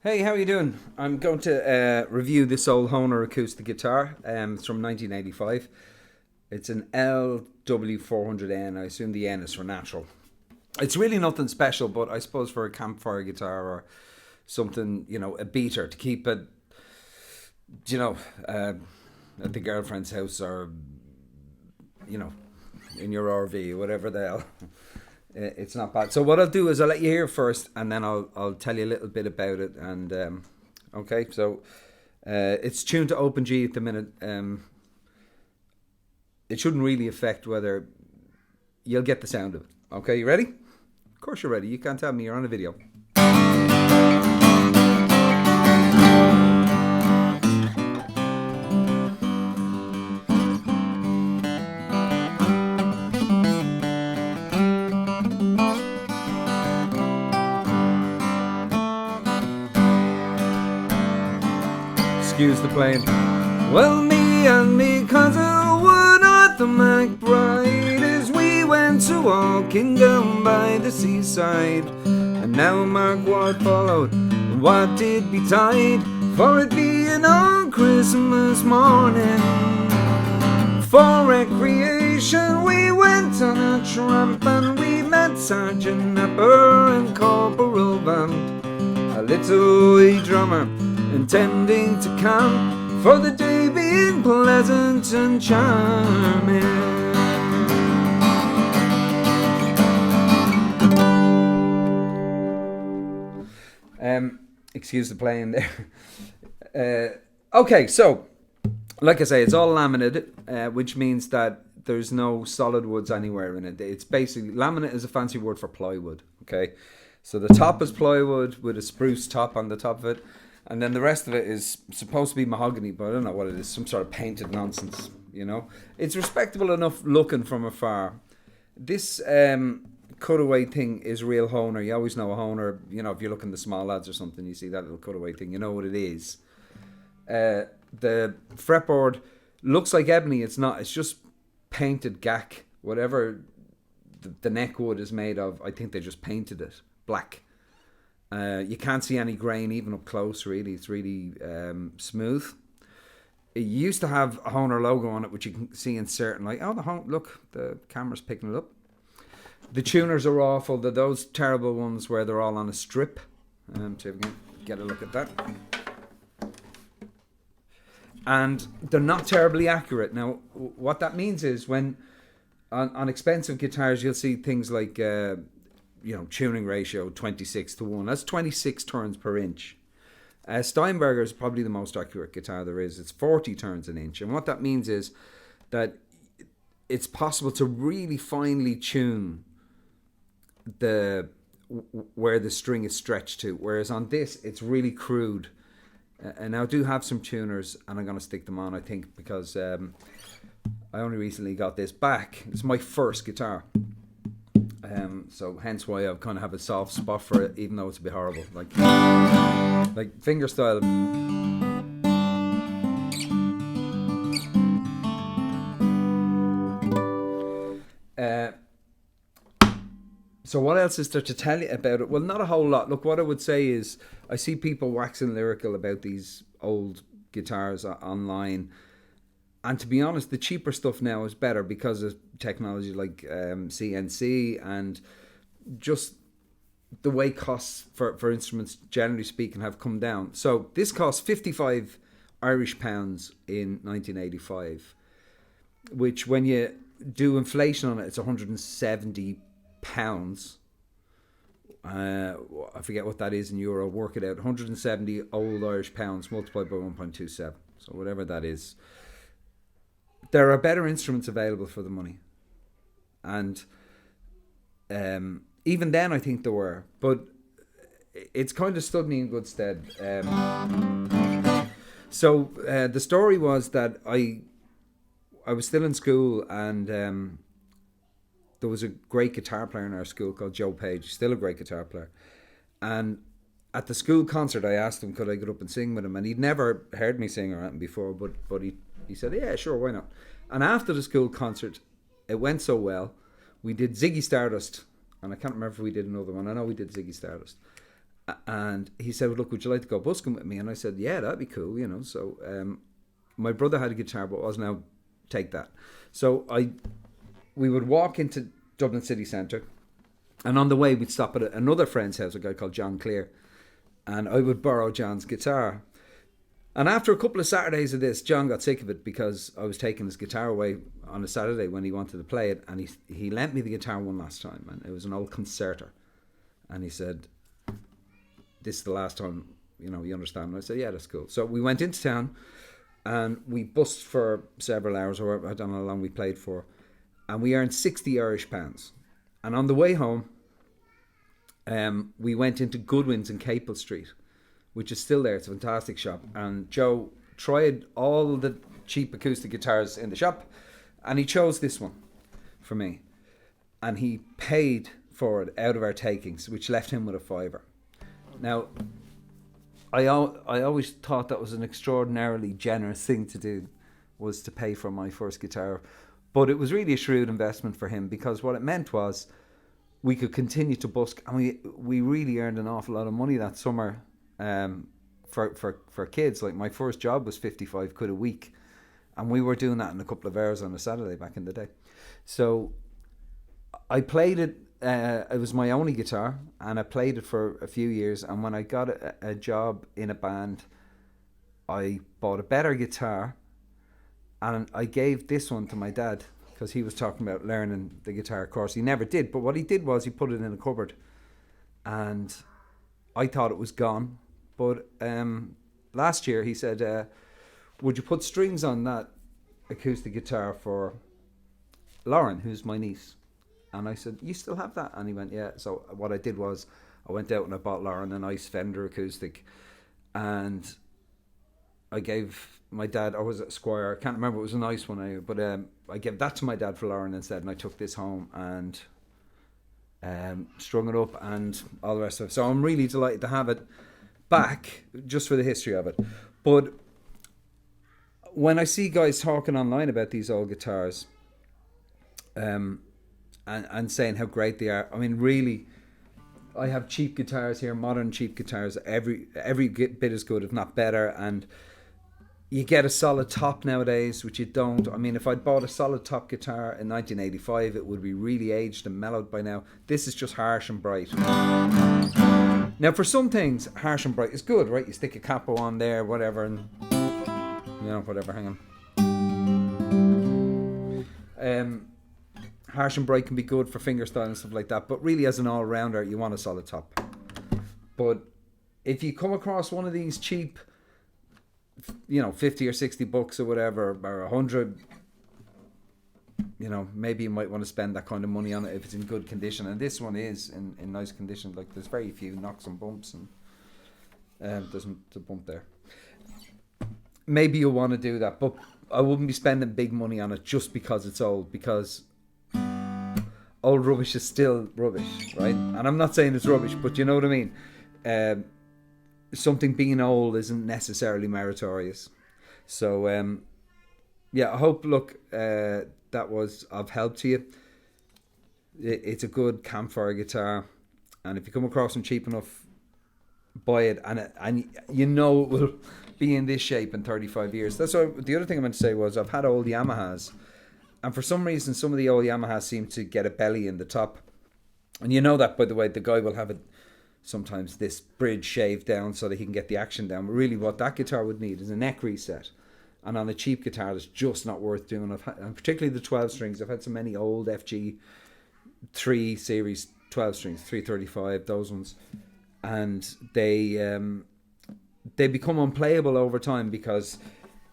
Hey, how are you doing? I'm going to review this old Hohner acoustic guitar. It's from 1985. It's an LW400n. I assume the N is for natural. It's really nothing special, but I suppose for a campfire guitar or something, a beater to keep it, you know, uh, at the girlfriend's house or, you know, in your RV, whatever the hell. It's not bad. So what I'll do is I'll let you hear first, and then I'll tell you a little bit about it. And okay, so it's tuned to open G at the minute. It shouldn't really affect whether you'll get the sound of it. Okay, you ready? Of course you're ready. You can't tell me you're on a video. Excuse the playing. Well, me and me cousin were not the McBride as we went to walking down by the seaside. And now mark what followed and what did betide, for it being on Christmas morning. For recreation we went on a tramp and we met Sergeant Napper and Corporal Vamp, a little wee drummer intending to camp, for the day being pleasant and charming. Excuse the playing there. Okay, so like I say, it's all laminated, which means that there's no solid woods anywhere in it. It's basically, laminate is a fancy word for plywood. Okay, so the top is plywood with a spruce top on the top of it. And then the rest of it is supposed to be mahogany, but I don't know what it is. Some sort of painted nonsense, It's respectable enough looking from afar. This cutaway thing is real Hohner. You always know a Hohner, if you look in the small lads or something, you see that little cutaway thing. You know what it is. The fretboard looks like ebony. It's not. It's just painted gack. Whatever the neck wood is made of, I think they just painted it black. You can't see any grain even up close, really. It's really smooth. It used to have a Hohner logo on it, which you can see in certain, look, the camera's picking it up. The tuners are awful. They're those terrible ones where they're all on a strip. See if we can get a look at that. And they're not terribly accurate. Now, what that means is when on expensive guitars, you'll see things like tuning ratio 26:1. That's 26 turns per inch. Steinberger is probably the most accurate guitar there is. It's 40 turns an inch. And what that means is that it's possible to really finely tune where the string is stretched to. Whereas on this, it's really crude. And I do have some tuners, and I'm going to stick them on, I think, because I only recently got this back. It's my first guitar. So hence why I kind of have a soft spot for it, even though it's a bit horrible. Like fingerstyle. So what else is there to tell you about it? Well, not a whole lot. Look, what I would say is I see people waxing lyrical about these old guitars online. And to be honest, the cheaper stuff now is better because of technology like CNC and just the way costs for instruments, generally speaking, have come down. So this cost 55 Irish pounds in 1985, which when you do inflation on it, it's 170 pounds. I forget what that is in euro. Work it out. 170 old Irish pounds multiplied by 1.27. So whatever that is. There are better instruments available for the money. And even then I think there were. But it's kind of stood me in good stead. So the story was that I was still in school, and there was a great guitar player in our school called Joe Page. Still a great guitar player. And at the school concert I asked him could I get up and sing with him. And he'd never heard me sing or anything before, but he said, yeah, sure, why not? And after the school concert, it went so well, we did Ziggy Stardust. And I can't remember if we did another one. I know we did Ziggy Stardust. And he said, well, look, would you like to go busking with me? And I said, yeah, that'd be cool, you know. So my brother had a guitar, but wasn't out take that. So we would walk into Dublin city centre, and on the way we'd stop at another friend's house, a guy called John Clear, and I would borrow John's guitar. And after a couple of Saturdays of this, John got sick of it because I was taking his guitar away on a Saturday when he wanted to play it, and he lent me the guitar one last time, and it was an old concerter, and he said, this is the last time, you know, you understand? And I said, yeah, that's cool. So we went into town, and we bussed for several hours, or I don't know how long we played for, and we earned 60 Irish pounds. And on the way home, we went into Goodwin's in Capel Street, which is still there. It's a fantastic shop. And Joe tried all the cheap acoustic guitars in the shop, and he chose this one for me. And he paid for it out of our takings, which left him with a fiver. Now, I always thought that was an extraordinarily generous thing to do, was to pay for my first guitar. But it was really a shrewd investment for him, because what it meant was we could continue to busk, and we really earned an awful lot of money that summer for kids. Like, my first job was 55 quid a week, and we were doing that in a couple of hours on a Saturday back in the day. So I played it. It was my only guitar, and I played it for a few years. And when I got a job in a band, I bought a better guitar, and I gave this one to my dad, because he was talking about learning the guitar course. He never did, but what he did was he put it in a cupboard, and I thought it was gone. But last year he said, would you put strings on that acoustic guitar for Lauren, who's my niece? And I said, you still have that? And he went, yeah. So what I did was I went out and I bought Lauren a nice Fender acoustic, and I gave my dad, or was it Squire? I can't remember. It was a nice one. But I gave that to my dad for Lauren instead, and I took this home and strung it up and all the rest of it. So I'm really delighted to have it back, just for the history of it. But when I see guys talking online about these old guitars, and saying how great they are, I mean, really, I have cheap guitars here, modern cheap guitars, every bit as good, if not better, and you get a solid top nowadays, which you don't. I mean, if I'd bought a solid top guitar in 1985, it would be really aged and mellowed by now. This is just harsh and bright. Now, for some things, harsh and bright is good, right? You stick a capo on there, whatever, and, you know, whatever, hang on. Harsh and bright can be good for fingerstyle and stuff like that, but really as an all-rounder, you want a solid top. But if you come across one of these cheap, you know, 50 or 60 bucks or whatever, or 100, you know, maybe you might want to spend that kind of money on it if it's in good condition. And this one is in nice condition. Like, there's very few knocks and bumps, and there's a bump there. Maybe you'll want to do that, but I wouldn't be spending big money on it just because it's old, because old rubbish is still rubbish, right? And I'm not saying it's rubbish, but you know what I mean. Something being old isn't necessarily meritorious. So yeah, I hope, look, that was of help to you. It's a good campfire guitar, and if you come across them cheap enough, buy it, and you know it will be in this shape in 35 years. That's what, the other thing I meant to say was, I've had old Yamahas, and for some reason some of the old Yamahas seem to get a belly in the top, and you know that, by the way, the guy will have it sometimes this bridge shaved down so that he can get the action down. But really what that guitar would need is a neck reset, and on a cheap guitar it's just not worth doing. And particularly the 12 strings, I've had so many old FG 3 series 12 strings, 335, those ones, and they become unplayable over time because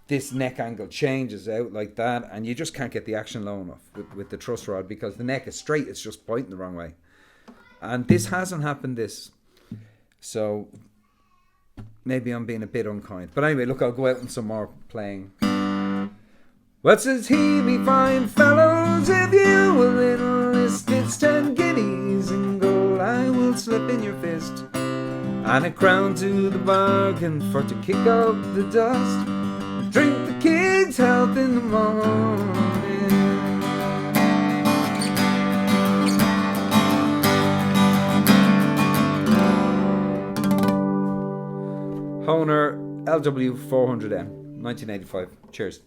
this neck angle changes out like that, and you just can't get the action low enough with the truss rod, because the neck is straight, it's just pointing the wrong way. And this hasn't happened, so maybe I'm being a bit unkind. But anyway, look, I'll go out and some more playing. What says he, me fine fellows, if you will enlist, it's 10 guineas in gold I will slip in your fist, and a crown to the bargain for to kick up the dust, drink the kid's health in the morning. Hohner LW400n, 1985. Cheers.